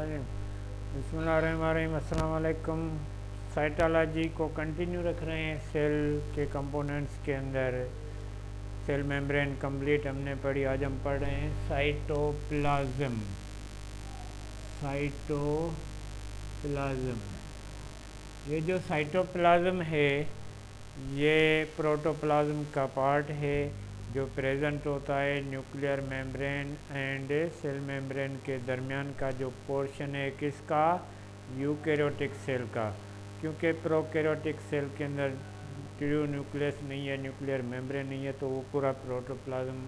बिस्मिल्लाहिर्रहमानिर्रहीम। अस्सलाम वालेकुम। साइटोलॉजी को कंटिन्यू रख रहे हैं सेल के कंपोनेंट्स के अंदर। सेल मेम्ब्रेन कंप्लीट हमने पढ़ी, आज हम पढ़ रहे हैं साइटोप्लाज्म। साइटोप्लाज्म, ये जो साइटोप्लाज्म है ये प्रोटोप्लाज्म का पार्ट है जो प्रेजेंट होता है nuclear membrane and cell membrane के दरमियान का जो पोर्शन है किसका, यूकैरियोटिक सेल का। क्योंकि प्रोकैरियोटिक सेल के अंदर ट्रू न्यूक्लियस नहीं है, न्यूक्लियर मेम्ब्रेन नहीं है, तो वो पूरा प्रोटोप्लाज्म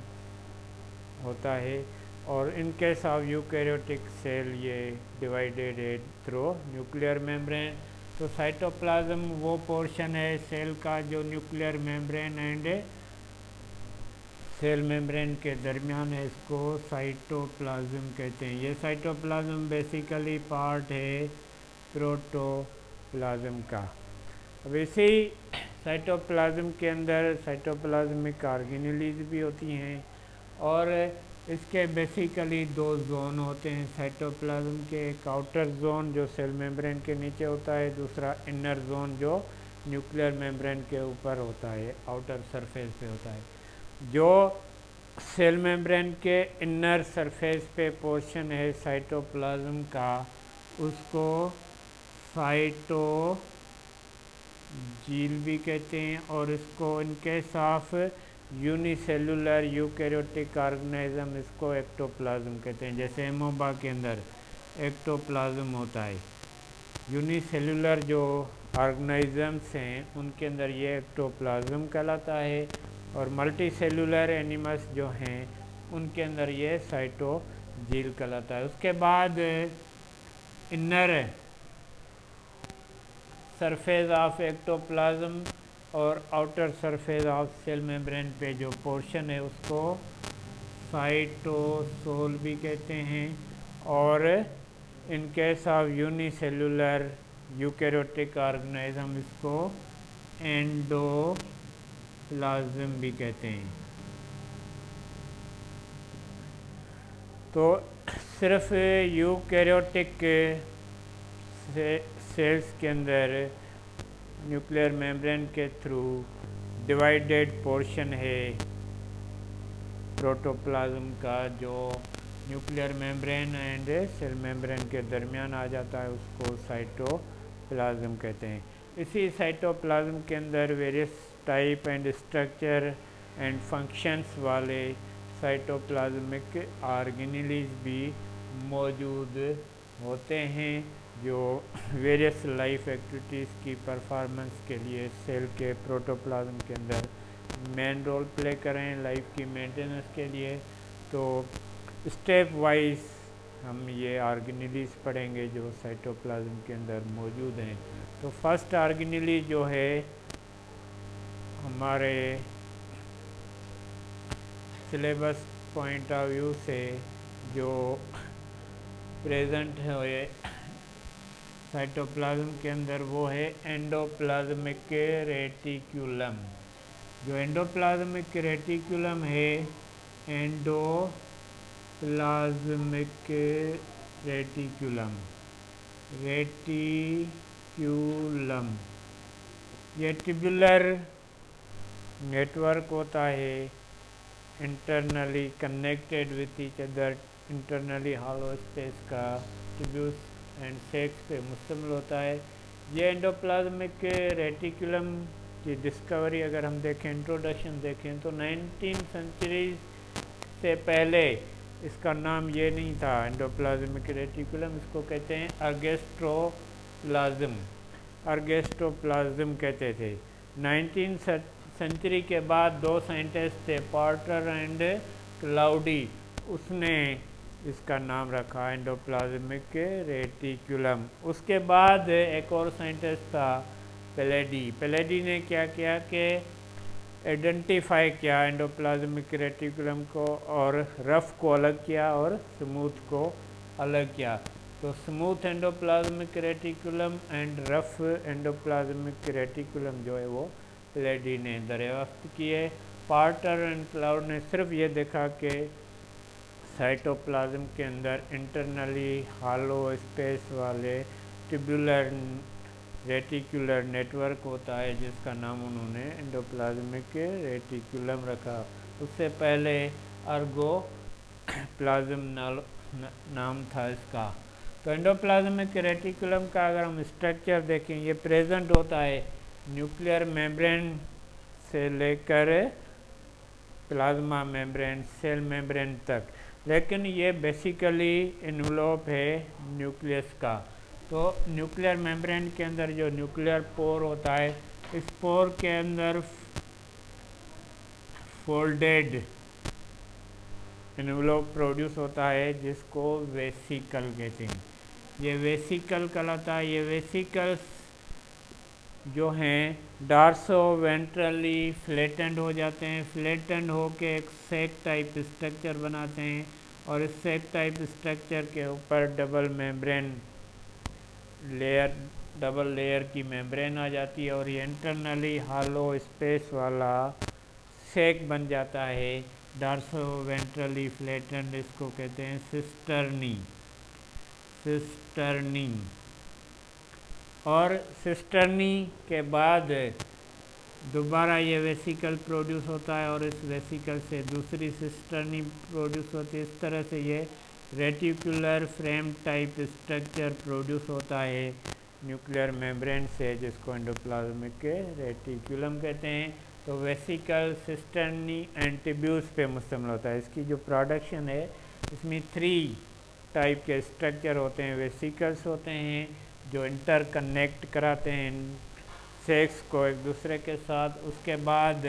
होता है। और in case of eukaryotic cell ये डिवाइडेड है थ्रू न्यूक्लियर मेम्ब्रेन। तो साइटोप्लाज्म वो पोर्शन है सेल का जो nuclear membrane and cell membrane के दरमियान है, इसको साइटोप्लाज्म कहते हैं। ये साइटोप्लाज्म बेसिकली पार्ट है प्रोटोप्लाज्म का। अब इसी साइटोप्लाज्म के अंदर साइटोप्लाज्मिक ऑर्गेनेलीज भी होती हैं और इसके बेसिकली दो जोन होते हैं साइटोप्लाज्म के। एक आउटर जोन जो सेल मेम्ब्रेन के नीचे होता है, दूसरा इनर जोन जो न्यूक्लियर मेम्ब्रेन के ऊपर होता है, आउटर सरफेस पे होता है। जो सेल मेम्ब्रेन के इनर सरफेस पे पोर्शन है साइटोप्लाज्म का, उसको साइटोजील भी कहते हैं। और इसको इनके साफ यूनिसेलुलर यूकैरियोटिक ऑर्गेनिज्म, इसको एक्टोप्लाज्म कहते हैं। जैसे एमोबा के अंदर एक्टोप्लाज्म होता है, यूनिसेलुलर जो ऑर्गेनिजम्स हैं उनके अंदर ये एक्टोप्लाज्म कहलाता है। और मल्टी सेलुलर एनिमल्स जो हैं उनके अंदर ये साइटोजील कहलाता है। उसके बाद इनर सरफेस ऑफ एक्टोप्लाज्म और outer surface of cell membrane पे जो पोर्शन है उसको साइटोसोल भी कहते हैं। और in case of unicellular eukaryotic organism इसको एंडोप्लाज्म भी कहते हैं। तो सिर्फ यूकैरियोटिक सेल्स के अंदर न्यूक्लियर मेम्ब्रेन के थ्रू डिवाइडेड पोर्शन है प्रोटोप्लाज्म का, जो nuclear membrane and cell membrane के दरमियान आ जाता है, उसको साइटोप्लाज्म कहते हैं। इसी साइटोप्लाज्म के अंदर various type and structure and functions वाले साइटोप्लाज्मिक ऑर्गेनेलीज भी मौजूद होते हैं जो वेरियस लाइफ एक्टिविटीज़ की परफॉर्मेंस के लिए सेल के प्रोटोप्लाज्म के अंदर मेन रोल प्ले करें लाइफ की मेंटेनेंस के लिए। तो स्टेप वाइज हम ये ऑर्गेनेलीज पढ़ेंगे जो साइटोप्लाज्म के अंदर मौजूद हैं। तो फर्स्ट ऑर्गेनेली जो है हमारे सिलेबस पॉइंट ऑफ व्यू से जो प्रेजेंट है साइटोप्लाज्म के अंदर, वो है एंडोप्लाज्मिक रेटिक्यूलम। जो एंडोप्लाज्मिक रेटिक्यूलम है, एंडोप्लाज्मिक रेटिक्यूलम, रेटिक्यूलम ये ट्यूबुलर नेटवर्क होता है, internally connected with each other, internally hollow space का ट्यूब्यूल्स एंड सेक्स पे मुश्तमिल होता है। ये एंडोप्लाज्मिक रेटिकुलम की डिस्कवरी अगर हम देखें, इंट्रोडक्शन देखें, तो 19 सेंचुरी से पहले इसका नाम ये नहीं था एंडोप्लाज्मिक रेटिकुलम, इसको कहते हैं अर्गेस्ट्रोप्लाज्म, अर्गेस्ट्रोप्लाज्म कहते थे। 19 सेंचुरी के बाद दो साइंटिस्ट थे, पार्टर एंड क्लाउडी, उसने इसका नाम रखा एंडोप्लाज्मिक रेटिकुलम। उसके बाद एक और साइंटिस्ट था पेलेडी। पेलेडी ने क्या किया कि आइडेंटिफाई किया एंडोप्लाज्मिक रेटिकुलम को और रफ को अलग किया और स्मूथ को अलग किया। तो smooth endoplasmic reticulum and rough endoplasmic reticulum जो है वो पेलेडी ने दरियाफ्त किए। पार्टर एंड क्लाउड ने सिर्फ ये देखा कि साइटोप्लाज्म के अंदर इंटरनली हॉलो स्पेस वाले ट्यूबुलर रेटिकुलर नेटवर्क होता है, जिसका नाम उन्होंने एंडोप्लाज्मिक रेटिकुलम रखा। उससे पहले अर्गो प्लाज्म नाम था इसका। तो एंडोप्लाज्मिक रेटिकुलम का अगर हम स्ट्रक्चर देखें, ये प्रेजेंट होता है न्यूक्लियर मेम्ब्रेन से लेकर प्लाज्मा मेम्ब्रेन, सेल मेम्ब्रेन तक, लेकिन ये बेसिकली इन्वलॉप है न्यूक्लियस का। तो न्यूक्लियर मेम्ब्रेन के अंदर जो न्यूक्लियर पोर होता है, इस पोर के अंदर फोल्डेड इन्वलॉप प्रोड्यूस होता है, जिसको वेसिकल कहते हैं। ये वेसिकल कहलाता है। ये वेसिकल्स जो हैं डार्सो वेंट्रली फ्लैटेंड हो जाते हैं। फ्लैटेंड होके एक सैक टाइप स्ट्रक्चर बनाते हैं, और इस सैक टाइप स्ट्रक्चर के ऊपर डबल लेयर की मेम्ब्रेन आ जाती है, और ये इंटरनली हॉलो स्पेस वाला सैक बन जाता है। डार्सो वेंट्रली फ्लैटेंड, इसको कहते हैं सिस्टर्नी। और सिस्टर्नी के बाद दोबारा ये वेसिकल प्रोड्यूस होता है, और इस वेसिकल से दूसरी सिस्टर्नी प्रोड्यूस होती है। इस तरह से ये reticular frame type structure produce होता है न्यूक्लियर मेम्ब्रेन से, जिसको एंडोप्लाज्मिक रेटिकुलम कहते हैं। तो वेसिकल, सिस्टर्नी एंड ट्यूब्यूल्स पे मुश्तमिल होता है। इसकी जो प्रोडक्शन है, इसमें 3 टाइप के स्ट्रक्चर होते हैं। वेसिकल्स होते हैं जो इंटरकनेक्ट कराते हैं सेक्स को एक दूसरे के साथ। उसके बाद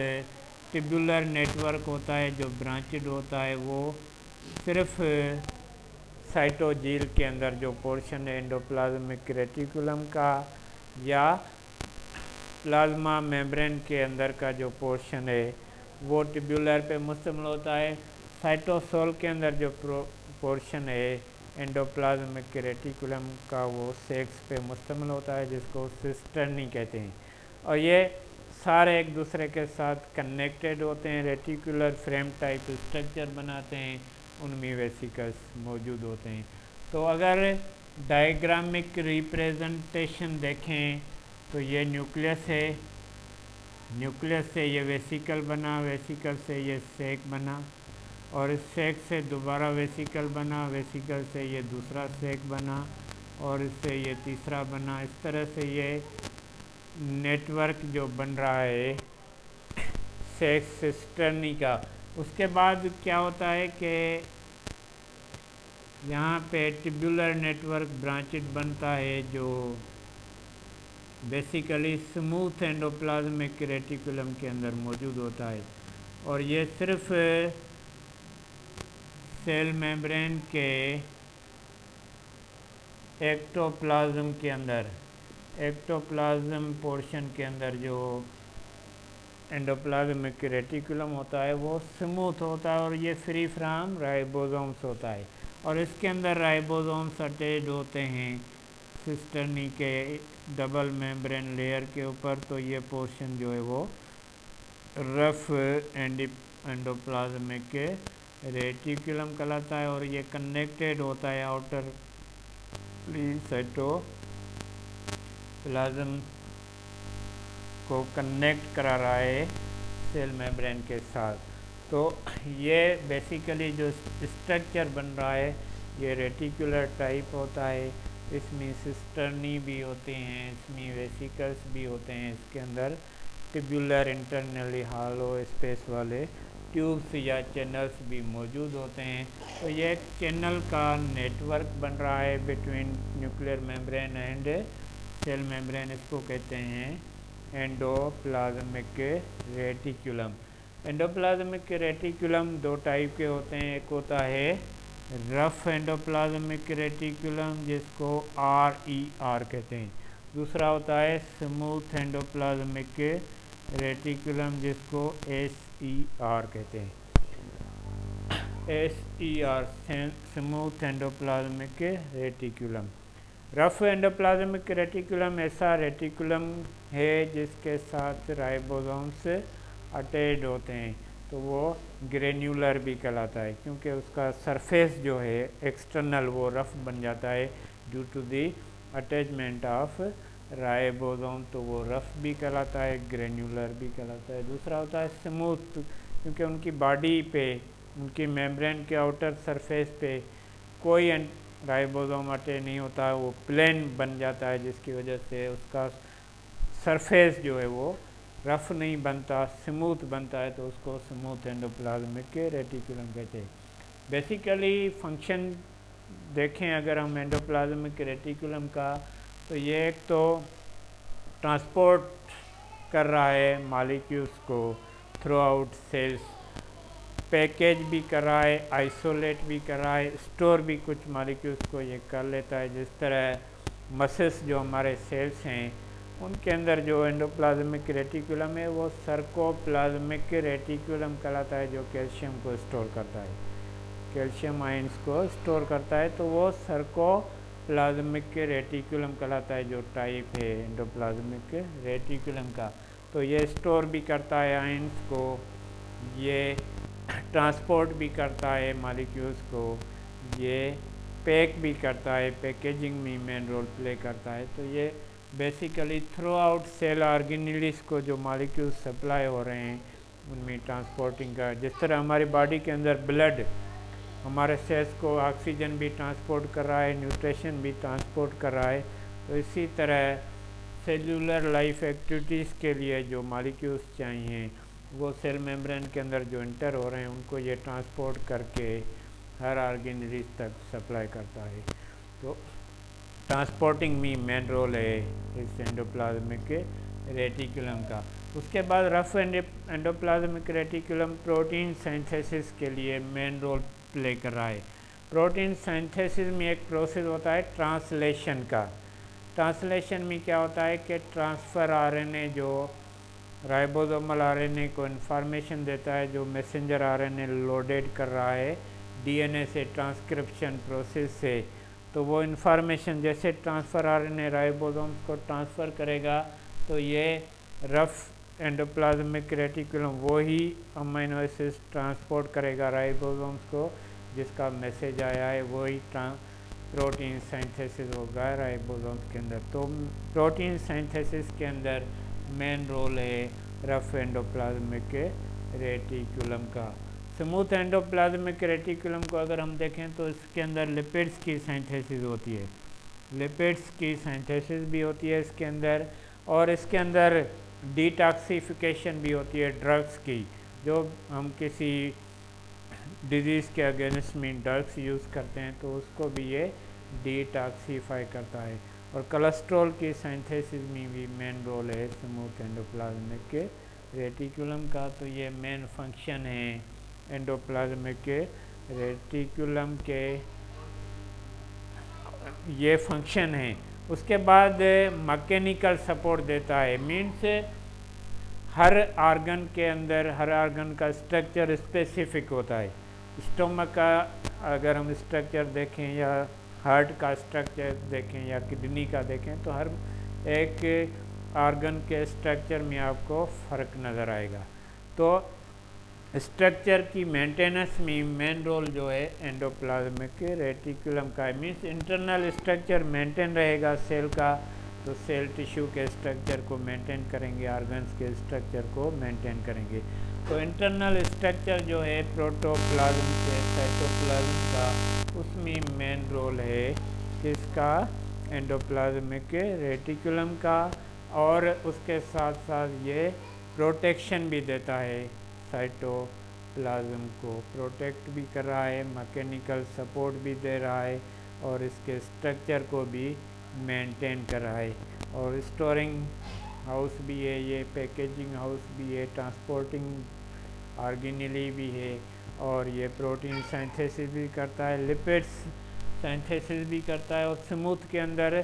ट्यूबुलर नेटवर्क होता है जो ब्रांचड होता है, वो सिर्फ साइटोजील के अंदर जो पोर्शन है एंडोप्लाज्मिक रेटिकुलम का, या प्लाज्मा मेम्ब्रेन के अंदर का जो पोर्शन है वो ट्यूबुलर पे मुश्तमिल होता है। साइटोसोल के अंदर जो पोर्शन है एंडोप्लाज्मिक रेटिकुलम का, वो सेक्स पे मुश्तमिल होता है, जिसको सिस्टर्नी कहते हैं। और ये सारे एक दूसरे के साथ कनेक्टेड होते हैं, रेटिकुलर फ्रेम टाइप स्ट्रक्चर बनाते हैं, उनमें वेसिकल्स मौजूद होते हैं। तो अगर डायग्रामिक रिप्रेजेंटेशन देखें तो ये न्यूक्लियस है, न्यूक्लियस से ये वेसिकल बना, वेसिकल से ये सैक बना, और इस सैक से दोबारा वेसिकल बना, वेसिकल से ये दूसरा सैक बना, और इससे ये तीसरा बना। इस तरह से ये नेटवर्क जो बन रहा है सैक सिस्टर्नी का। उसके बाद क्या होता है कि यहाँ पे ट्यूबुलर नेटवर्क ब्रांचड बनता है, जो बेसिकली स्मूथ एंडोप्लाज्मिक रेटिकुलम के अंदर मौजूद होता है। और ये सिर्फ सेल मेम्ब्रेन के एक्टोप्लाज्म के अंदर, एक्टोप्लाज्म पोर्शन के अंदर जो एंडोप्लाज्मिक रेटिकुलम होता है वो स्मूथ होता है, और ये फ्री फ्रॉम राइबोसोम्स होता है। और इसके अंदर राइबोसोम्स अटैच होते हैं सिस्टर्नी के डबल मेम्ब्रेन लेयर के ऊपर। तो ये पोर्शन जो है वो रफ एंडोप्लाज्मिक रेटिकुलम कहलाता है, और ये कनेक्टेड होता है आउटरली साइटोप्लाज्म को कनेक्ट करा रहा है सेल मेम्ब्रेन के साथ। तो ये बेसिकली जो स्ट्रक्चर बन रहा है ये रेटिकुलर टाइप होता है। इसमें सिस्टर्नी भी होते हैं, इसमें वेसिकल्स भी होते हैं, इसके अंदर ट्यूबुलर इंटरनली हॉलो स्पेस वाले ट्यूब्स या चैनल्स भी मौजूद होते हैं। तो ये एक चैनल का नेटवर्क बन रहा है between nuclear membrane and cell membrane, इसको कहते हैं endoplasmic reticulum. Endoplasmic reticulum 2 type के होते हैं। एक होता है रफ एंडोप्लाज्मिक रेटिकुलम, जिसको RER कहते हैं। दूसरा होता है स्मूथ एंडोप्लाज्मिक रेटिकुलम, जिसको SER कहते हैं। SER smooth endoplasmic reticulum. Rough endoplasmic reticulum ऐसा रेटिकुलम है जिसके साथ राइबोसोम्स अटैच होते हैं। तो वो ग्रेन्यूलर भी कहलाता है, क्योंकि उसका सरफेस जो है एक्सटर्नल वो रफ बन जाता है due to the attachment of ribosome, तो वो रफ भी कहलाता है, ग्रेन्यूलर भी कहलाता है। दूसरा होता है स्मूथ, क्योंकि उनकी बॉडी पे, उनकी मेम्ब्रेन के आउटर सरफेस पे कोई राइबोसोम अटैच नहीं होता है, वो प्लेन बन जाता है, जिसकी वजह से उसका सरफेस जो है वो रफ नहीं बनता, स्मूथ बनता है, तो उसको स्मूथ एंडोप्लाज्मिक रेटिकुलम कहते हैं। बेसिकली फंक्शन देखें अगर हम एंडोप्लाज्मिक रेटिकुलम का, तो ये एक तो ट्रांसपोर्ट कर रहा है मॉलिक्यूल्स को थ्रू आउट सेल्स, पैकेज भी कर रहा है, आइसोलेट भी कर रहा है, स्टोर भी कुछ मॉलिक्यूल्स को ये कर लेता है। जिस तरह मसल्स जो हमारे सेल्स हैं उनके अंदर जो एंडोप्लाज्मिक रेटिकुलम है वो सर्कोप्लाज्मिक रेटिकुलम कहलाता है, जो कैल्शियम को स्टोर करता है, कैल्शियम आयंस को स्टोर करता है, तो वो सर्कोप्लाज्मिक रेटिकुलम कहलाता है, जो टाइप है एंडोप्लाज्मिक रेटिकुलम का। तो ये स्टोर भी करता है आयंस को, ये ट्रांसपोर्ट भी करता है मॉलिक्यूल्स को, ये पैक भी करता है, पैकेजिंग में मेन रोल प्ले करता है। तो ये basically throughout cell organelles को जो मॉलिक्यूल्स सप्लाई हो रहे हैं उनमें ट्रांसपोर्टिंग का, जिस तरह हमारी बॉडी के अंदर ब्लड हमारे सेल्स को ऑक्सीजन भी ट्रांसपोर्ट कर रहा है, न्यूट्रिशन भी ट्रांसपोर्ट कर रहा है, तो इसी तरह सेल्यूलर लाइफ एक्टिविटीज़ के लिए जो मॉलिक्यूल्स चाहिए वो सेल मेम्ब्रेन के अंदर जो इंटर हो रहे हैं उनको ये ट्रांसपोर्ट करके हर ऑर्गेनेल्स तक सप्लाई करता है। तो ट्रांसपोर्टिंग में मेन रोल है इस एंडोप्लाज्मिक रेटिकुलम का। उसके बाद rough endoplasmic reticulum protein synthesis के लिए मेन रोल प्ले कर रहा है। प्रोटीन सिंथेसिस में एक प्रोसेस होता है ट्रांसलेशन का। ट्रांसलेशन में क्या होता है कि ट्रांसफ़र आरएनए जो राइबोसोमल आरएनए को इन्फॉर्मेशन देता है, जो मैसेंजर आरएनए लोडेड कर रहा है डीएनए से ट्रांसक्रिप्शन प्रोसेस से, तो वो इन्फॉर्मेशन जैसे ट्रांसफ़र आरएनए राइबोसोम्स को ट्रांसफ़र करेगा, तो ये रफ एंडोप्लाज्मिक रेटिकुलम वो ही अमीनो एसिड्स ट्रांसपोर्ट करेगा राइबोसोम्स को, जिसका मैसेज आया है वही प्रोटीन सिंथेसिस होगा राइबोसोम्स के अंदर। तो प्रोटीन सिंथेसिस के अंदर मेन रोल है रफ एंडोप्लाज्मिक रेटिकुलम का। स्मूथ एंडोप्लाज्मिक रेटिकुलम को अगर हम देखें तो इसके अंदर लिपिड्स की सिंथेसिस होती है, लिपिड्स की सिंथेसिस भी होती है इसके अंदर, और इसके अंदर डिटॉक्सिफिकेशन भी होती है ड्रग्स की, जो हम किसी डिजीज़ के अगेंस्ट में ड्रग्स यूज़ करते हैं तो उसको भी ये डिटॉक्सीफाई करता है। और कोलेस्ट्रॉल की सिंथेसिस में भी मेन रोल है स्मूथ एंडोप्लाज्मिक के रेटिकुलम का। तो ये मेन फंक्शन है एंडोप्लाज्मिक के रेटिकुलम के, ये फंक्शन है। उसके बाद मैकेनिकल सपोर्ट देता है, मीन्स हर आर्गन के अंदर हर आर्गन का स्ट्रक्चर स्पेसिफिक होता है। स्टोमक का अगर हम स्ट्रक्चर देखें या हार्ट का स्ट्रक्चर देखें या किडनी का देखें, तो हर एक आर्गन के स्ट्रक्चर में आपको फ़र्क नज़र आएगा। तो स्ट्रक्चर की मेंटेनेंस में मेन रोल जो है एंडोप्लाज्मिक रेटिकुलम का है, मीन्स इंटरनल स्ट्रक्चर मेंटेन रहेगा सेल का, तो सेल टिश्यू के स्ट्रक्चर को मेंटेन करेंगे, ऑर्गन्स के स्ट्रक्चर को मेंटेन करेंगे। तो इंटरनल स्ट्रक्चर जो है प्रोटोप्लाज्म के साइटोप्लाज्म का, उसमें मेन रोल है किसका, एंडोप्लाज्मिक रेटिकुलम का। और उसके साथ साथ ये प्रोटेक्शन भी देता है, साइटोप्लाज्म को प्रोटेक्ट भी कर रहा है, मैकेनिकल सपोर्ट भी दे रहा है, और इसके स्ट्रक्चर को भी मेंटेन कर रहा है। और स्टोरिंग हाउस भी है, ये पैकेजिंग हाउस भी है, ट्रांसपोर्टिंग ऑर्गेनेली भी है, और ये प्रोटीन सिंथेसिस भी करता है, लिपिड्स सिंथेसिस भी करता है। और स्मूथ के अंदर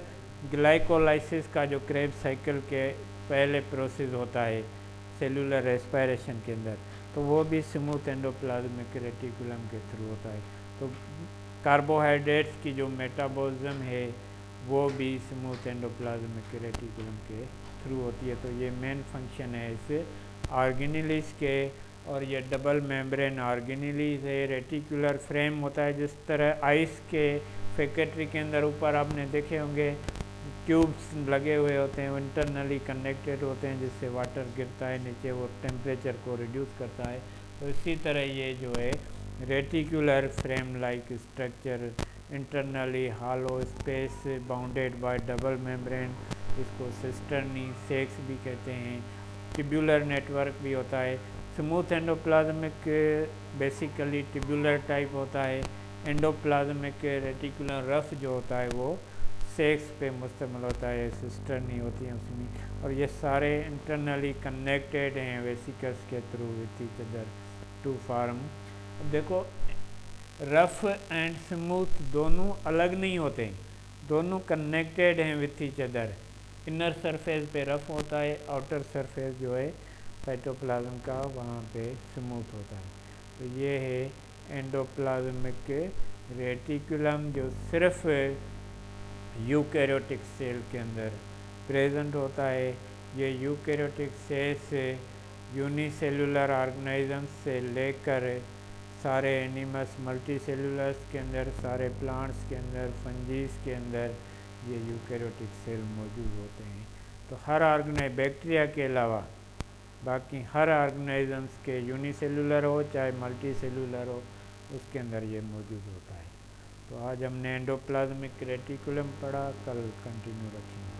ग्लाइकोलाइसिस का जो क्रेब साइकिल के पहले प्रोसेस होता है सेलुलर रेस्पिरेशन के अंदर, तो वो भी स्मूथ एंडोप्लाज्मिक रेटिकुलम के थ्रू होता है। तो कार्बोहाइड्रेट्स की जो मेटाबॉलिज्म है वो भी स्मूथ एंडोप्लाज्मिक रेटिकुलम के थ्रू होती है। तो ये मेन फंक्शन है इस ऑर्गेनेल्स के और ये डबल मेम्ब्रेन ऑर्गेनेलीज है। रेटिकुलर फ्रेम होता है, जिस तरह आइस के फैक्ट्री के अंदर ऊपर आपने देखे होंगे ट्यूब्स लगे हुए होते हैं, वो इंटरनली कनेक्टेड होते हैं, जिससे वाटर गिरता है नीचे, वो टेम्परेचर को रिड्यूस करता है। तो इसी तरह ये जो है reticular frame like structure, internally hollow space bounded by double membrane, इसको सिस्टर्नी सेक्स भी कहते हैं। ट्यूबुलर नेटवर्क भी होता है। Smooth endoplasmic basically tubular type होता है। एंडोप्लाज्मिक रेटिकुलर रफ जो होता है वो सेक्स पे मुश्तमिल होता है, सिस्टर नहीं होती हैं उसमें, और ये सारे इंटरनली कनेक्टेड हैं वेसिकल्स के through with each other to form. देखो रफ एंड स्मूथ दोनों अलग नहीं होते, दोनों कनेक्टेड हैं with each other. Inner surface पे रफ होता है, आउटर सरफेस जो है साइटोप्लाज्म का वहाँ पे स्मूथ होता है। तो ये है एंडोप्लाज्मिक रेटिकुलम, जो सिर्फ यूकैरियोटिक सेल के अंदर प्रेजेंट होता है। ये यूकैरियोटिक सेल्स यूनिसेलुलर ऑर्गेनिजम्स से लेकर सारे एनिमल्स मल्टीसेलुलर्स के अंदर, सारे प्लांट्स के अंदर, फंजीज के अंदर ये यूकैरियोटिक सेल मौजूद होते हैं। तो हर बैक्टीरिया के अलावा बाकी हर ऑर्गेनिजम्स के यूनिसेलुलर हो चाहे मल्टीसेलुलर हो, उसके अंदर ये मौजूद होता है। तो आज हमने एंडोप्लाज्मिक रेटिकुलम पढ़ा, कल कंटिन्यू रखेंगे।